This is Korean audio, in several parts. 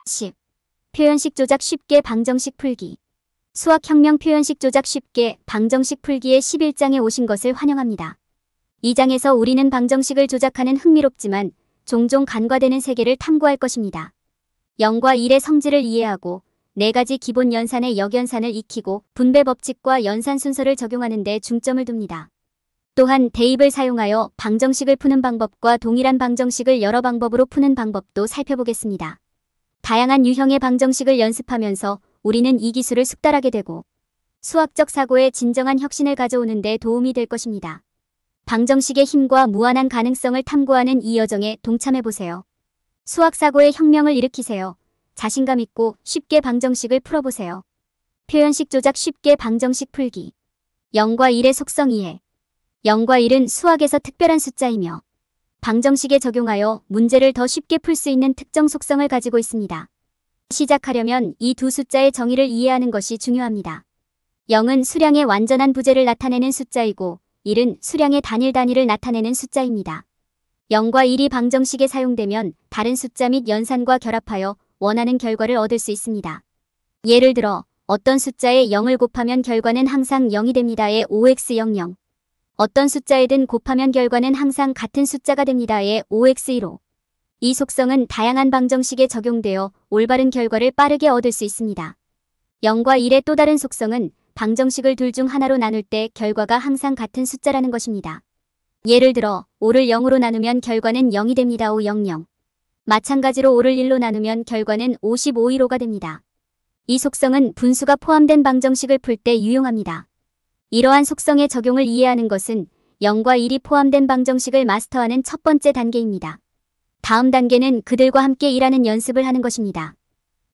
10. 표현식 조작 쉽게 방정식 풀기. 수학혁명 표현식 조작 쉽게 방정식 풀기의 11장에 오신 것을 환영합니다. 이 장에서 우리는 방정식을 조작하는 흥미롭지만 종종 간과되는 세계를 탐구할 것입니다. 0과 1의 성질을 이해하고 4가지 기본 연산의 역연산을 익히고 분배 법칙과 연산 순서를 적용하는 데 중점을 둡니다. 또한 대입을 사용하여 방정식을 푸는 방법과 동일한 방정식을 여러 방법으로 푸는 방법도 살펴보겠습니다. 다양한 유형의 방정식을 연습하면서 우리는 이 기술을 숙달하게 되고 수학적 사고에 진정한 혁신을 가져오는 데 도움이 될 것입니다. 방정식의 힘과 무한한 가능성을 탐구하는 이 여정에 동참해보세요. 수학 사고의 혁명을 일으키세요. 자신감 있고 쉽게 방정식을 풀어보세요. 표현식 조작 쉽게 방정식 풀기. 0과 1의 속성 이해. 0과 1은 수학에서 특별한 숫자이며 방정식에 적용하여 문제를 더 쉽게 풀 수 있는 특정 속성을 가지고 있습니다. 시작하려면 이 두 숫자의 정의를 이해하는 것이 중요합니다. 0은 수량의 완전한 부재를 나타내는 숫자이고 1은 수량의 단위를 나타내는 숫자입니다. 0과 1이 방정식에 사용되면 다른 숫자 및 연산과 결합하여 원하는 결과를 얻을 수 있습니다. 예를 들어 어떤 숫자에 0을 곱하면 결과는 항상 0이 됩니다의 5x00. 어떤 숫자에든 곱하면 결과는 항상 같은 숫자가 됩니다의 5x15. 이 속성은 다양한 방정식에 적용되어 올바른 결과를 빠르게 얻을 수 있습니다. 0과 1의 또 다른 속성은 방정식을 둘 중 하나로 나눌 때 결과가 항상 같은 숫자라는 것입니다. 예를 들어 5를 0으로 나누면 결과는 0이 됩니다. 500. 마찬가지로 5를 1로 나누면 결과는 5515가 됩니다. 이 속성은 분수가 포함된 방정식을 풀 때 유용합니다. 이러한 속성의 적용을 이해하는 것은 0과 1이 포함된 방정식을 마스터하는 첫 번째 단계입니다. 다음 단계는 그들과 함께 일하는 연습을 하는 것입니다.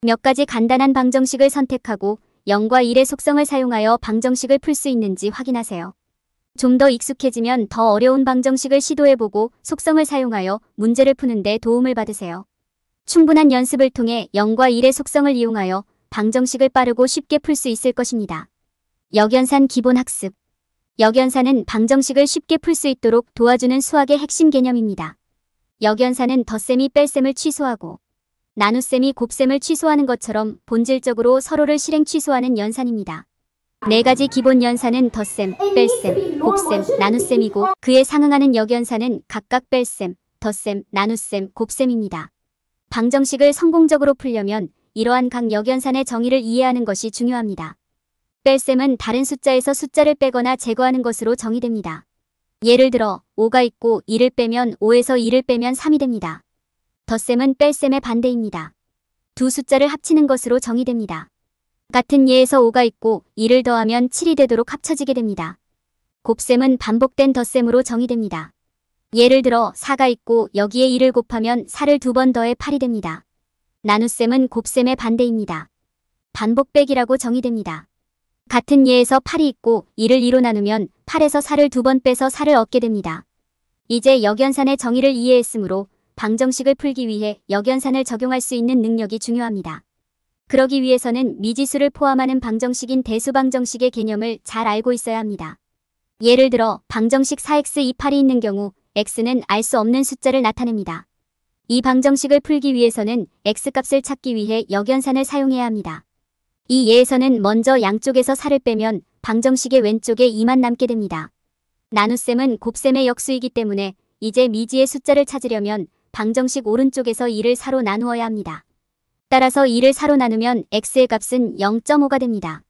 몇 가지 간단한 방정식을 선택하고 0과 1의 속성을 사용하여 방정식을 풀 수 있는지 확인하세요. 좀 더 익숙해지면 더 어려운 방정식을 시도해보고 속성을 사용하여 문제를 푸는 데 도움을 받으세요. 충분한 연습을 통해 0과 1의 속성을 이용하여 방정식을 빠르고 쉽게 풀 수 있을 것입니다. 역연산 기본 학습. 역연산은 방정식을 쉽게 풀 수 있도록 도와주는 수학의 핵심 개념입니다. 역연산은 덧셈이 뺄셈을 취소하고 나눗셈이 곱셈을 취소하는 것처럼 본질적으로 서로를 실행 취소하는 연산입니다. 4가지 기본 연산은 덧셈, 뺄셈, 곱셈, 나눗셈이고 그에 상응하는 역연산은 각각 뺄셈, 덧셈, 나눗셈, 곱셈입니다. 방정식을 성공적으로 풀려면 이러한 각 역연산의 정의를 이해하는 것이 중요합니다. 뺄셈은 다른 숫자에서 숫자를 빼거나 제거하는 것으로 정의됩니다. 예를 들어 5가 있고 1을 빼면 5에서 1을 빼면 3이 됩니다. 덧셈은 뺄셈의 반대입니다. 두 숫자를 합치는 것으로 정의됩니다. 같은 예에서 5가 있고 1을 더하면 7이 되도록 합쳐지게 됩니다. 곱셈은 반복된 덧셈으로 정의됩니다. 예를 들어 4가 있고 여기에 1을 곱하면 4를 2번 더해 8이 됩니다. 나눗셈은 곱셈의 반대입니다. 반복 빼기라고 정의됩니다. 같은 예에서 8이 있고 1을 2로 나누면 8에서 4를 2번 빼서 4를 얻게 됩니다. 이제 역연산의 정의를 이해했으므로 방정식을 풀기 위해 역연산을 적용할 수 있는 능력이 중요합니다. 그러기 위해서는 미지수를 포함하는 방정식인 대수방정식의 개념을 잘 알고 있어야 합니다. 예를 들어 방정식 4x28이 있는 경우 x는 알 수 없는 숫자를 나타냅니다. 이 방정식을 풀기 위해서는 x값을 찾기 위해 역연산을 사용해야 합니다. 이 예에서는 먼저 양쪽에서 4를 빼면 방정식의 왼쪽에 2만 남게 됩니다. 나눗셈은 곱셈의 역수이기 때문에 이제 미지의 숫자를 찾으려면 방정식 오른쪽에서 2를 4로 나누어야 합니다. 따라서 2를 4로 나누면 x의 값은 0.5가 됩니다.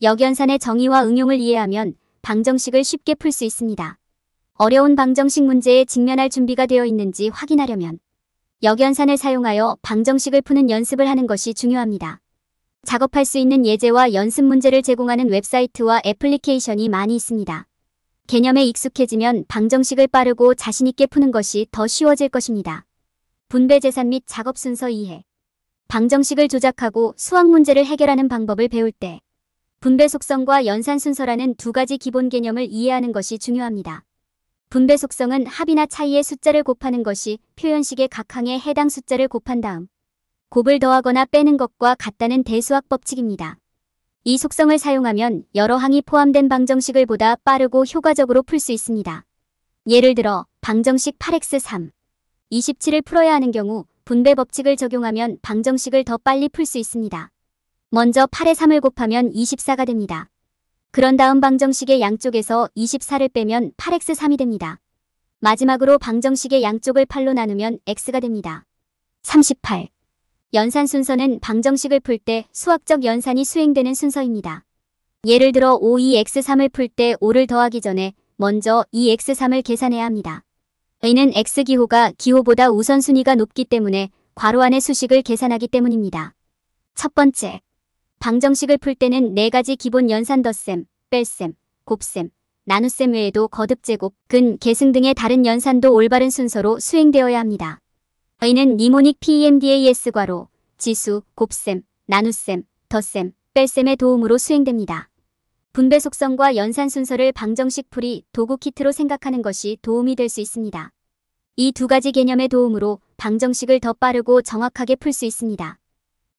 역연산의 정의와 응용을 이해하면 방정식을 쉽게 풀 수 있습니다. 어려운 방정식 문제에 직면할 준비가 되어 있는지 확인하려면 역연산을 사용하여 방정식을 푸는 연습을 하는 것이 중요합니다. 작업할 수 있는 예제와 연습 문제를 제공하는 웹사이트와 애플리케이션이 많이 있습니다. 개념에 익숙해지면 방정식을 빠르고 자신있게 푸는 것이 더 쉬워질 것입니다. 분배 계산 및 작업 순서 이해. 방정식을 조작하고 수학 문제를 해결하는 방법을 배울 때 분배 속성과 연산 순서라는 두 가지 기본 개념을 이해하는 것이 중요합니다. 분배 속성은 합이나 차이의 숫자를 곱하는 것이 표현식의 각 항에 해당 숫자를 곱한 다음 곱을 더하거나 빼는 것과 같다는 대수학 법칙입니다. 이 속성을 사용하면 여러 항이 포함된 방정식을 보다 빠르고 효과적으로 풀 수 있습니다. 예를 들어 방정식 8x3, 27을 풀어야 하는 경우 분배 법칙을 적용하면 방정식을 더 빨리 풀 수 있습니다. 먼저 8에 3을 곱하면 24가 됩니다. 그런 다음 방정식의 양쪽에서 24를 빼면 8x3이 됩니다. 마지막으로 방정식의 양쪽을 8로 나누면 x가 됩니다. 38. 연산 순서는 방정식을 풀 때 수학적 연산이 수행되는 순서입니다. 예를 들어 5, 2x3을 풀 때 5를 더하기 전에 먼저 2x3을 계산해야 합니다. 이는 x기호가 기호보다 우선순위가 높기 때문에 괄호 안의 수식을 계산하기 때문입니다. 첫 번째, 방정식을 풀 때는 4가지 기본 연산 덧셈, 뺄셈, 곱셈, 나눗셈 외에도 거듭제곱, 근, 계승 등의 다른 연산도 올바른 순서로 수행되어야 합니다. 이는 니모닉 PEMDAS 괄호, 지수, 곱셈, 나눗셈, 덧셈, 뺄셈의 도움으로 수행됩니다. 분배 속성과 연산 순서를 방정식 풀이 도구 키트로 생각하는 것이 도움이 될 수 있습니다. 이 두 가지 개념의 도움으로 방정식을 더 빠르고 정확하게 풀 수 있습니다.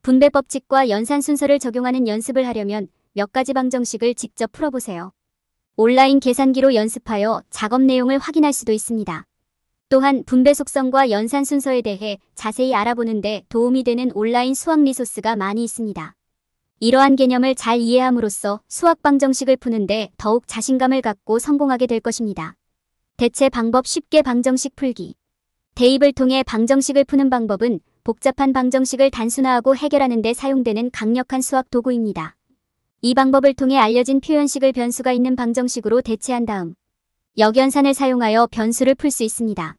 분배 법칙과 연산 순서를 적용하는 연습을 하려면 몇 가지 방정식을 직접 풀어보세요. 온라인 계산기로 연습하여 작업 내용을 확인할 수도 있습니다. 또한 분배 속성과 연산 순서에 대해 자세히 알아보는 데 도움이 되는 온라인 수학 리소스가 많이 있습니다. 이러한 개념을 잘 이해함으로써 수학 방정식을 푸는데 더욱 자신감을 갖고 성공하게 될 것입니다. 대체 방법 쉽게 방정식 풀기. 대입을 통해 방정식을 푸는 방법은 복잡한 방정식을 단순화하고 해결하는 데 사용되는 강력한 수학 도구입니다. 이 방법을 통해 알려진 표현식을 변수가 있는 방정식으로 대체한 다음 역연산을 사용하여 변수를 풀 수 있습니다.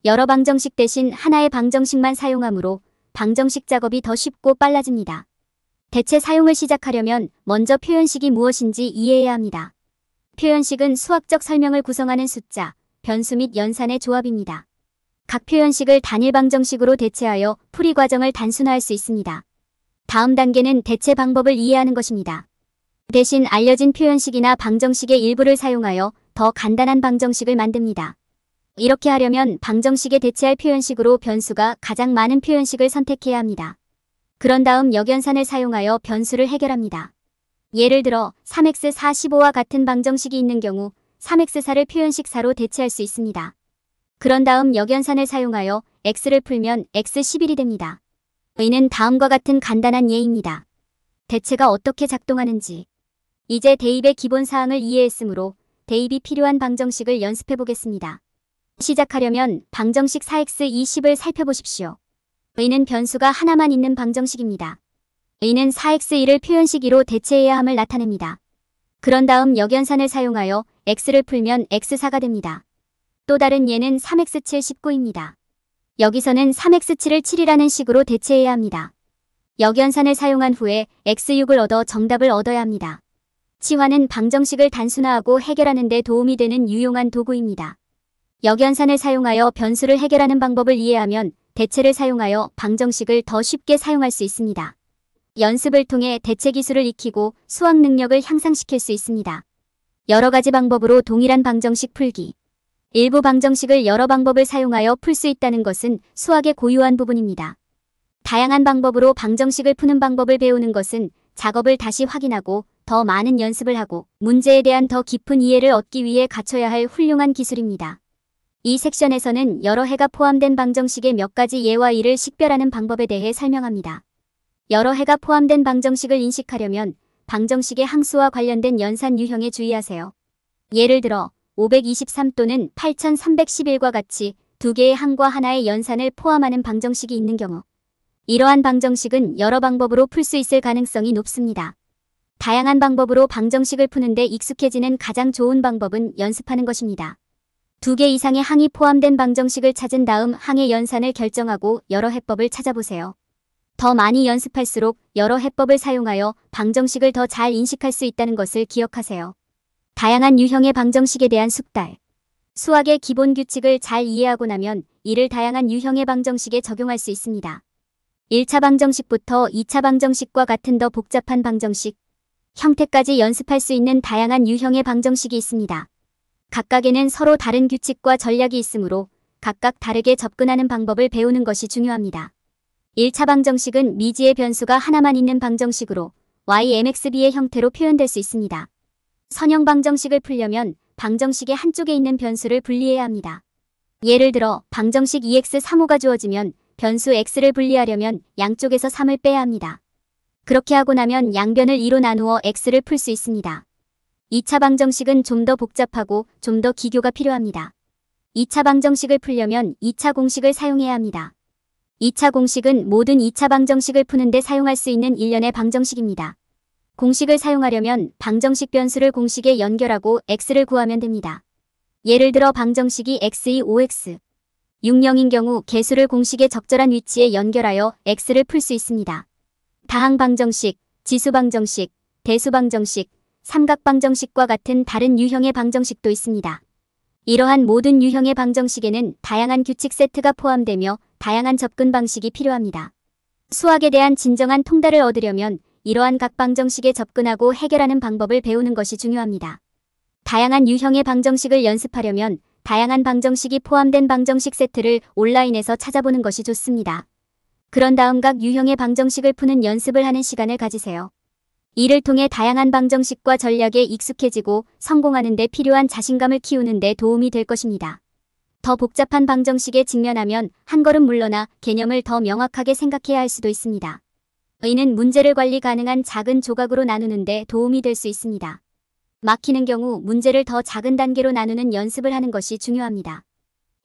여러 방정식 대신 하나의 방정식만 사용하므로 방정식 작업이 더 쉽고 빨라집니다. 대체 사용을 시작하려면 먼저 표현식이 무엇인지 이해해야 합니다. 표현식은 수학적 설명을 구성하는 숫자, 변수 및 연산의 조합입니다. 각 표현식을 단일 방정식으로 대체하여 풀이 과정을 단순화할 수 있습니다. 다음 단계는 대체 방법을 이해하는 것입니다. 대신 알려진 표현식이나 방정식의 일부를 사용하여 더 간단한 방정식을 만듭니다. 이렇게 하려면 방정식에 대체할 표현식으로 변수가 가장 많은 표현식을 선택해야 합니다. 그런 다음 역연산을 사용하여 변수를 해결합니다. 예를 들어 3x45와 같은 방정식이 있는 경우 3x4를 표현식 4로 대체할 수 있습니다. 그런 다음 역연산을 사용하여 x를 풀면 x11이 됩니다. 이는 다음과 같은 간단한 예입니다. 대체가 어떻게 작동하는지. 이제 대입의 기본 사항을 이해했으므로 대입이 필요한 방정식을 연습해 보겠습니다. 시작하려면 방정식 4x20을 살펴보십시오. 이는 변수가 하나만 있는 방정식입니다. 이는 4x1을 표현식 2로 대체해야 함을 나타냅니다. 그런 다음 역연산을 사용하여 x를 풀면 x4가 됩니다. 또 다른 예는 3x7 19입니다. 여기서는 3x7을 7이라는 식으로 대체해야 합니다. 역연산을 사용한 후에 x6을 얻어 정답을 얻어야 합니다. 치환은 방정식을 단순화하고 해결하는 데 도움이 되는 유용한 도구입니다. 역연산을 사용하여 변수를 해결하는 방법을 이해하면 대체를 사용하여 방정식을 더 쉽게 사용할 수 있습니다. 연습을 통해 대체 기술을 익히고 수학 능력을 향상시킬 수 있습니다. 여러 가지 방법으로 동일한 방정식 풀기. 일부 방정식을 여러 방법을 사용하여 풀 수 있다는 것은 수학의 고유한 부분입니다. 다양한 방법으로 방정식을 푸는 방법을 배우는 것은 작업을 다시 확인하고 더 많은 연습을 하고 문제에 대한 더 깊은 이해를 얻기 위해 갖춰야 할 훌륭한 기술입니다. 이 섹션에서는 여러 해가 포함된 방정식의 몇 가지 예와 이를 식별하는 방법에 대해 설명합니다. 여러 해가 포함된 방정식을 인식하려면 방정식의 항수와 관련된 연산 유형에 주의하세요. 예를 들어 523 또는 8311과 같이 두 개의 항과 하나의 연산을 포함하는 방정식이 있는 경우 이러한 방정식은 여러 방법으로 풀 수 있을 가능성이 높습니다. 다양한 방법으로 방정식을 푸는데 익숙해지는 가장 좋은 방법은 연습하는 것입니다. 두 개 이상의 항이 포함된 방정식을 찾은 다음 항의 연산을 결정하고 여러 해법을 찾아보세요. 더 많이 연습할수록 여러 해법을 사용하여 방정식을 더 잘 인식할 수 있다는 것을 기억하세요. 다양한 유형의 방정식에 대한 숙달. 수학의 기본 규칙을 잘 이해하고 나면 이를 다양한 유형의 방정식에 적용할 수 있습니다. 1차 방정식부터 2차 방정식과 같은 더 복잡한 방정식, 형태까지 연습할 수 있는 다양한 유형의 방정식이 있습니다. 각각에는 서로 다른 규칙과 전략이 있으므로 각각 다르게 접근하는 방법을 배우는 것이 중요합니다. 1차 방정식은 미지의 변수가 하나만 있는 방정식으로 y(mx,b의 형태로 표현될 수 있습니다. 선형 방정식을 풀려면 방정식의 한쪽에 있는 변수를 분리해야 합니다. 예를 들어 방정식 2x35가 주어지면 변수 x를 분리하려면 양쪽에서 3을 빼야 합니다. 그렇게 하고 나면 양변을 2로 나누어 x를 풀 수 있습니다. 2차 방정식은 좀 더 복잡하고 좀 더 기교가 필요합니다. 2차 방정식을 풀려면 2차 공식을 사용해야 합니다. 2차 공식은 모든 2차 방정식을 푸는데 사용할 수 있는 일련의 방정식입니다. 공식을 사용하려면 방정식 변수를 공식에 연결하고 x를 구하면 됩니다. 예를 들어 방정식이 x2 5x 60인 경우 개수를 공식의 적절한 위치에 연결하여 x를 풀 수 있습니다. 다항 방정식, 지수 방정식, 대수 방정식, 삼각 방정식과 같은 다른 유형의 방정식도 있습니다. 이러한 모든 유형의 방정식에는 다양한 규칙 세트가 포함되며 다양한 접근 방식이 필요합니다. 수학에 대한 진정한 통달을 얻으려면 이러한 각 방정식에 접근하고 해결하는 방법을 배우는 것이 중요합니다. 다양한 유형의 방정식을 연습하려면 다양한 방정식이 포함된 방정식 세트를 온라인에서 찾아보는 것이 좋습니다. 그런 다음 각 유형의 방정식을 푸는 연습을 하는 시간을 가지세요. 이를 통해 다양한 방정식과 전략에 익숙해지고 성공하는 데 필요한 자신감을 키우는 데 도움이 될 것입니다. 더 복잡한 방정식에 직면하면 한 걸음 물러나 개념을 더 명확하게 생각해야 할 수도 있습니다. 이는 문제를 관리 가능한 작은 조각으로 나누는 데 도움이 될 수 있습니다. 막히는 경우 문제를 더 작은 단계로 나누는 연습을 하는 것이 중요합니다.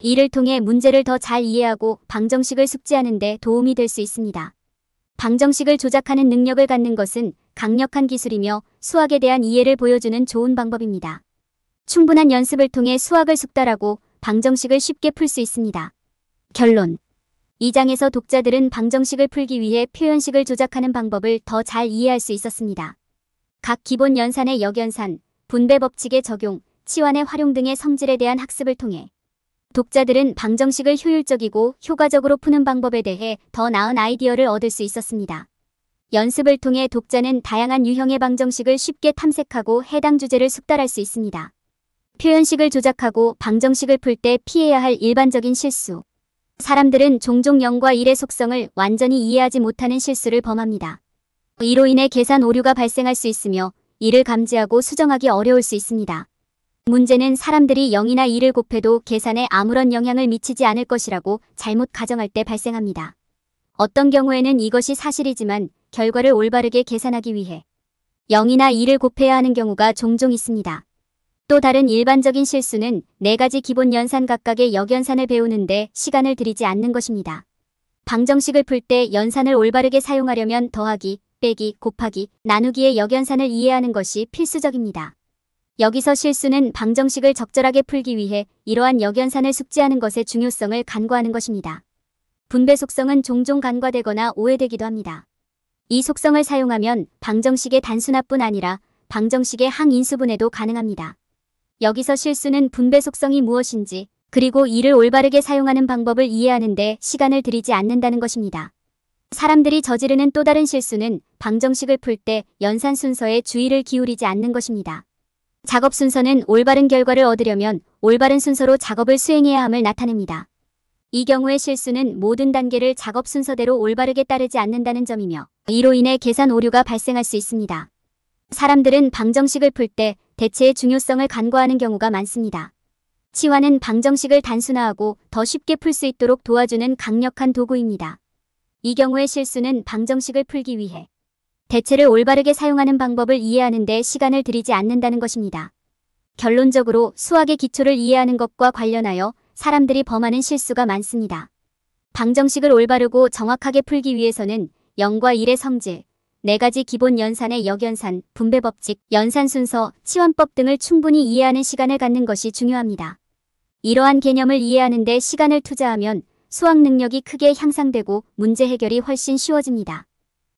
이를 통해 문제를 더 잘 이해하고 방정식을 숙지하는 데 도움이 될 수 있습니다. 방정식을 조작하는 능력을 갖는 것은 강력한 기술이며 수학에 대한 이해를 보여주는 좋은 방법입니다. 충분한 연습을 통해 수학을 숙달하고 방정식을 쉽게 풀 수 있습니다. 결론. 이 장에서 독자들은 방정식을 풀기 위해 표현식을 조작하는 방법을 더 잘 이해할 수 있었습니다. 각 기본 연산의 역연산, 분배 법칙의 적용, 치환의 활용 등의 성질에 대한 학습을 통해 독자들은 방정식을 효율적이고 효과적으로 푸는 방법에 대해 더 나은 아이디어를 얻을 수 있었습니다. 연습을 통해 독자는 다양한 유형의 방정식을 쉽게 탐색하고 해당 주제를 숙달할 수 있습니다. 표현식을 조작하고 방정식을 풀 때 피해야 할 일반적인 실수. 사람들은 종종 0과 1의 속성을 완전히 이해하지 못하는 실수를 범합니다. 이로 인해 계산 오류가 발생할 수 있으며 이를 감지하고 수정하기 어려울 수 있습니다. 문제는 사람들이 0이나 1을 곱해도 계산에 아무런 영향을 미치지 않을 것이라고 잘못 가정할 때 발생합니다. 어떤 경우에는 이것이 사실이지만 결과를 올바르게 계산하기 위해 0이나 2를 곱해야 하는 경우가 종종 있습니다. 또 다른 일반적인 실수는 4가지 기본 연산 각각의 역연산을 배우는데 시간을 들이지 않는 것입니다. 방정식을 풀 때 연산을 올바르게 사용하려면 더하기, 빼기, 곱하기, 나누기의 역연산을 이해하는 것이 필수적입니다. 여기서 실수는 방정식을 적절하게 풀기 위해 이러한 역연산을 숙지하는 것의 중요성을 간과하는 것입니다. 분배 속성은 종종 간과되거나 오해되기도 합니다. 이 속성을 사용하면 방정식의 단순화뿐 아니라 방정식의 항인수분해도 가능합니다. 여기서 실수는 분배 속성이 무엇인지 그리고 이를 올바르게 사용하는 방법을 이해하는 데 시간을 들이지 않는다는 것입니다. 사람들이 저지르는 또 다른 실수는 방정식을 풀 때 연산 순서에 주의를 기울이지 않는 것입니다. 작업 순서는 올바른 결과를 얻으려면 올바른 순서로 작업을 수행해야 함을 나타냅니다. 이 경우의 실수는 모든 단계를 작업 순서대로 올바르게 따르지 않는다는 점이며 이로 인해 계산 오류가 발생할 수 있습니다. 사람들은 방정식을 풀 때 대체의 중요성을 간과하는 경우가 많습니다. 치환은 방정식을 단순화하고 더 쉽게 풀 수 있도록 도와주는 강력한 도구입니다. 이 경우의 실수는 방정식을 풀기 위해 대체를 올바르게 사용하는 방법을 이해하는 데 시간을 들이지 않는다는 것입니다. 결론적으로 수학의 기초를 이해하는 것과 관련하여 사람들이 범하는 실수가 많습니다. 방정식을 올바르고 정확하게 풀기 위해서는 0과 1의 성질, 4가지 기본 연산의 역연산, 분배 법칙, 연산 순서, 치환법 등을 충분히 이해하는 시간을 갖는 것이 중요합니다. 이러한 개념을 이해하는 데 시간을 투자하면 수학 능력이 크게 향상되고 문제 해결이 훨씬 쉬워집니다.